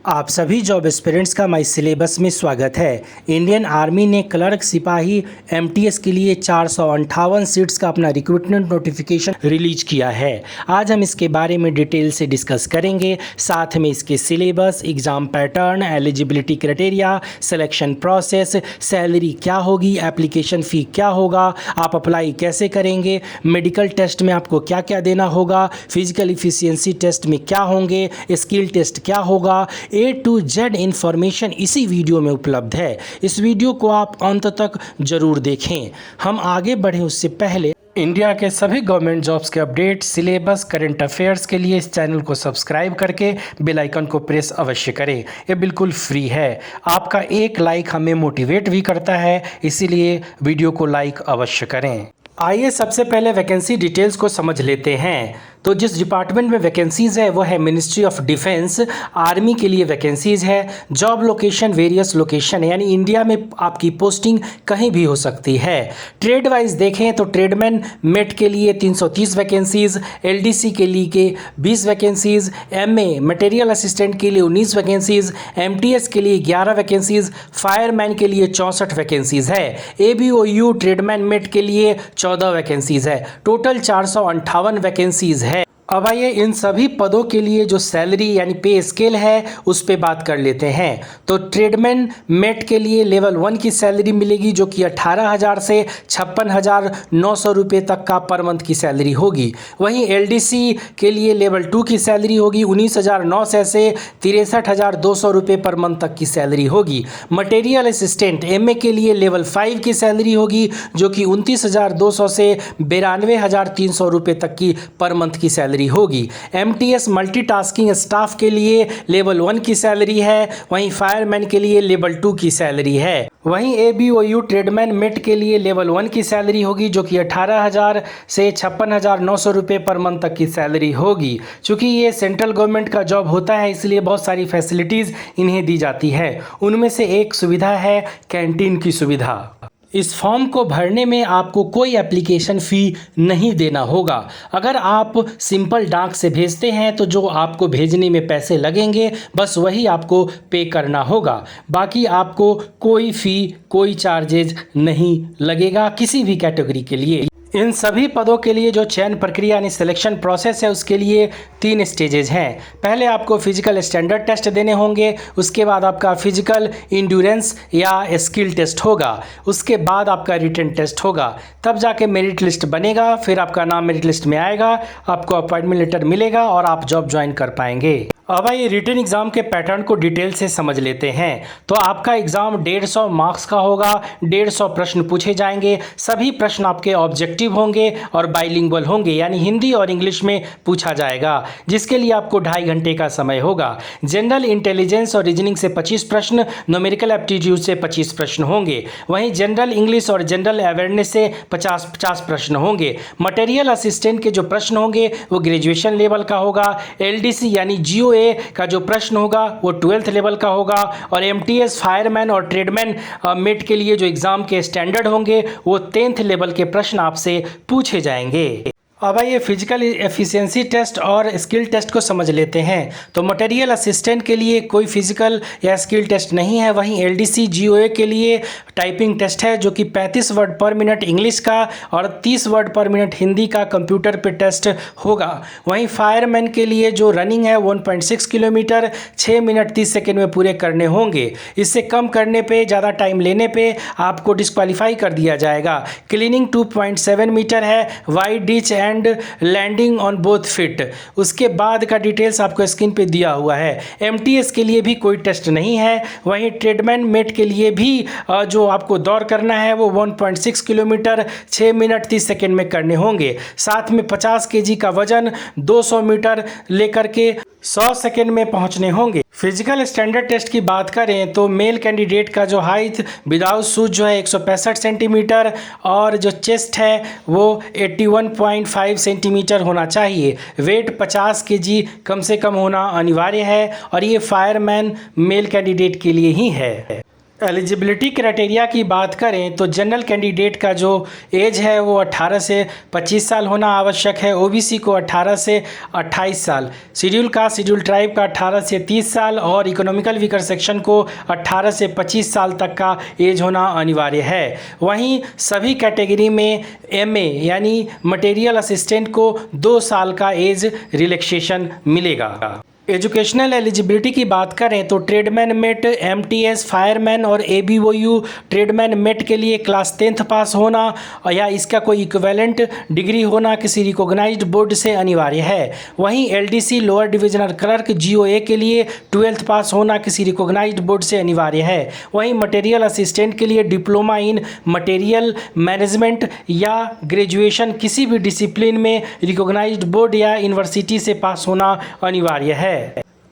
आप सभी job aspirants का माई सिलेबस में स्वागत है। इंडियन आर्मी ने क्लर्क सिपाही एमटीएस के लिए 458 सीट्स का अपना रिक्रूटमेंट नोटिफिकेशन रिलीज किया है। आज हम इसके बारे में डिटेल से डिस्कस करेंगे, साथ में इसके syllabus, exam pattern, eligibility criteria, selection process, salary क्या होगी, एप्लीकेशन फ़ी क्या होगा, आप अप्लाई कैसे करेंगे, मेडिकल टेस्ट में आपको क्या क्या देना होगा, फिजिकल इफिशियंसी टेस्ट में क्या होंगे, स्किल टेस्ट क्या होगा, A to Z इन्फॉर्मेशन इसी वीडियो में उपलब्ध है। इस वीडियो को आप अंत तक जरूर देखें। हम आगे बढ़ें उससे पहले इंडिया के सभी गवर्नमेंट जॉब्स के अपडेट, सिलेबस, करंट अफेयर्स के लिए इस चैनल को सब्सक्राइब करके बेल आइकन को प्रेस अवश्य करें। ये बिल्कुल फ्री है। आपका एक लाइक हमें मोटिवेट भी करता है, इसीलिए वीडियो को लाइक अवश्य करें। आइए सबसे पहले वैकेंसी डिटेल्स को समझ लेते हैं। तो जिस डिपार्टमेंट में वैकेंसीज़ है वो है मिनिस्ट्री ऑफ डिफेंस। आर्मी के लिए वैकेंसीज़ है। जॉब लोकेशन वेरियस लोकेशन है, यानी इंडिया में आपकी पोस्टिंग कहीं भी हो सकती है। ट्रेड वाइज देखें तो ट्रेडमैन मेट के लिए 330 वैकेंसीज़, एलडीसी के लिए 20 वैकेंसीज़, एमए मटेरियल असिस्टेंट के लिए 19 वैकेंसीज़, एमटीएस के लिए 11 वैकेंसीज़, फायरमैन के लिए 64 वैकेंसीज़ है। एबीओयू ट्रेडमैन मेट के लिए 14 वैकेंसीज़ है। टोटल 458 वैकेंसीज़ है। अब आइए इन सभी पदों के लिए जो सैलरी यानी पे स्केल है उस पे बात कर लेते हैं। तो ट्रेडमैन मेट के लिए लेवल 1 की सैलरी मिलेगी जो कि 18,000 से 56,900 रुपये तक का पर मंथ की सैलरी होगी। वहीं एलडीसी के लिए लेवल 2 की सैलरी होगी 19,900 से 63,200 रुपये पर मंथ तक की सैलरी होगी। मटेरियल असिस्टेंट एमए के लिए लेवल 5 की सैलरी होगी जो कि 29,200 से 92,300 रुपये तक की पर मंथ की सैलरी होगी। एमटीएस मल्टीटास्किंग स्टाफ के लिए लेवल 1 की सैलरी है। वहीं फायरमैन के लिए लेवल 2 की सैलरी है। वहीं एबीओयू ट्रेडमैन मेट के लिए लेवल 1 की सैलरी होगी जो कि 18,000 से 56,900 रुपये पर मंथ तक की सैलरी होगी। चूँकि ये सेंट्रल गवर्नमेंट का जॉब होता है इसलिए बहुत सारी फैसिलिटीज़ इन्हें दी जाती है। उनमें से एक सुविधा है कैंटीन की सुविधा। इस फॉर्म को भरने में आपको कोई एप्लीकेशन फ़ी नहीं देना होगा। अगर आप सिंपल डाक से भेजते हैं तो जो आपको भेजने में पैसे लगेंगे बस वही आपको पे करना होगा। बाकी आपको कोई फ़ी, कोई चार्जेज नहीं लगेगा किसी भी कैटेगरी के लिए। इन सभी पदों के लिए जो चयन प्रक्रिया यानी सिलेक्शन प्रोसेस है उसके लिए 3 स्टेजेज हैं। पहले आपको फिजिकल स्टैंडर्ड टेस्ट देने होंगे, उसके बाद आपका फिजिकल इंड्योरेंस या स्किल टेस्ट होगा, उसके बाद आपका रिटन टेस्ट होगा, तब जाके मेरिट लिस्ट बनेगा। फिर आपका नाम मेरिट लिस्ट में आएगा, आपको अपॉइंटमेंट लेटर मिलेगा और आप जॉब ज्वाइन कर पाएंगे। अब आइए रिटन एग्ज़ाम के पैटर्न को डिटेल से समझ लेते हैं। तो आपका एग्ज़ाम 150 मार्क्स का होगा। 150 प्रश्न पूछे जाएंगे। सभी प्रश्न आपके ऑब्जेक्टिव होंगे और बाइलिंगुअल होंगे, यानी हिंदी और इंग्लिश में पूछा जाएगा, जिसके लिए आपको 2.5 घंटे का समय होगा। जनरल इंटेलिजेंस और रीजनिंग से 25 प्रश्न, न्यूमेरिकल एप्टीट्यूड से 25 प्रश्न होंगे। वहीं जनरल इंग्लिश और जनरल अवेयरनेस से 50 प्रश्न होंगे। मटेरियल असिस्टेंट के जो प्रश्न होंगे वो ग्रेजुएशन लेवल का होगा। एलडीसी यानी जीओए का जो प्रश्न होगा वो 12th लेवल का होगा। और एमटीएस फायरमैन और ट्रेडमैन मेट के लिए जो एग्ज़ाम के स्टैंडर्ड होंगे वो 10th लेवल के प्रश्न आपसे पूछे जाएंगे। अब आइए फिजिकल एफिशिएंसी टेस्ट और स्किल टेस्ट को समझ लेते हैं। तो मटेरियल असिस्टेंट के लिए कोई फिजिकल या स्किल टेस्ट नहीं है। वहीं एलडीसी जीओए के लिए टाइपिंग टेस्ट है जो कि 35 वर्ड पर मिनट इंग्लिश का और 30 वर्ड पर मिनट हिंदी का कंप्यूटर पे टेस्ट होगा। वहीं फायरमैन के लिए जो रनिंग है 1.6 किलोमीटर 6 मिनट 30 सेकेंड में पूरे करने होंगे। इससे कम करने पे, ज़्यादा टाइम लेने पे आपको डिस्क्वालीफाई कर दिया जाएगा। क्लीनिंग 2.7 मीटर है। Wide ditch and landing on both feet. उसके बाद का डिटेल्स आपको स्क्रीन पे दिया हुआ है। एमटीएस के लिए भी कोई टेस्ट नहीं है। वहीं ट्रेडमैन मेट के लिए भी जो आपको दौड़ करना है वो 1.6 किलोमीटर 6 मिनट 30 सेकेंड में करने होंगे। साथ में 50 केजी का वजन 200 मीटर लेकर के 100 सेकेंड में पहुंचने होंगे। फिजिकल स्टैंडर्ड टेस्ट की बात करें तो मेल कैंडिडेट का जो हाइट विदाउट शूज जो है 165 सेंटीमीटर और जो चेस्ट है वो 81.5 सेंटीमीटर होना चाहिए। वेट 50 केजी कम से कम होना अनिवार्य है और ये फायरमैन मेल कैंडिडेट के लिए ही है। एलिजिबिलिटी क्राइटेरिया की बात करें तो जनरल कैंडिडेट का जो एज है वो 18 से 25 साल होना आवश्यक है। ओबीसी को 18 से 28 साल, शेड्यूल कास्ट शेड्यूल ट्राइब का 18 से 30 साल और इकोनॉमिकल वीकर सेक्शन को 18 से 25 साल तक का एज होना अनिवार्य है। वहीं सभी कैटेगरी में एमए यानी मटेरियल असिस्टेंट को 2 साल का एज रिलैक्सेशन मिलेगा। एजुकेशनल एलिजिबिलिटी की बात करें तो ट्रेडमैन मेट, एमटीएस, फायरमैन और एबीओयू ट्रेडमैन मेट के लिए क्लास 10th पास होना या इसका कोई इक्विवेलेंट डिग्री होना किसी रिकॉग्नाइज्ड बोर्ड से अनिवार्य है। वहीं LDC lower divisional clerk Goa के लिए 12th पास होना किसी रिकॉग्नाइज्ड बोर्ड से अनिवार्य है। वहीं मटेरियल असिस्टेंट के लिए डिप्लोमा इन मटेरियल मैनेजमेंट या ग्रेजुएशन किसी भी डिसिप्लिन में रिकॉग्नाइज्ड बोर्ड या यूनिवर्सिटी से पास होना अनिवार्य है।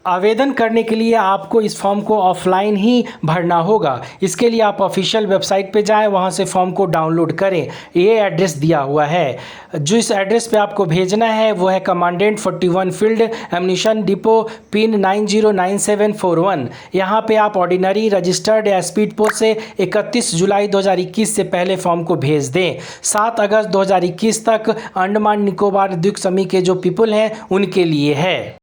आवेदन करने के लिए आपको इस फॉर्म को ऑफलाइन ही भरना होगा। इसके लिए आप ऑफिशियल वेबसाइट पे जाएं, वहां से फॉर्म को डाउनलोड करें। ये एड्रेस दिया हुआ है। जिस एड्रेस पे आपको भेजना है वो है commandant 41 field ammunition depot, pin 909741। यहाँ पे आप ऑर्डिनरी, रजिस्टर्ड या स्पीड पोस्ट से 31 जुलाई 2021 से पहले फॉर्म को भेज दें। 7 अगस्त 2021 तक अंडमान निकोबार द्वीप समूह के जो पीपल हैं उनके लिए है।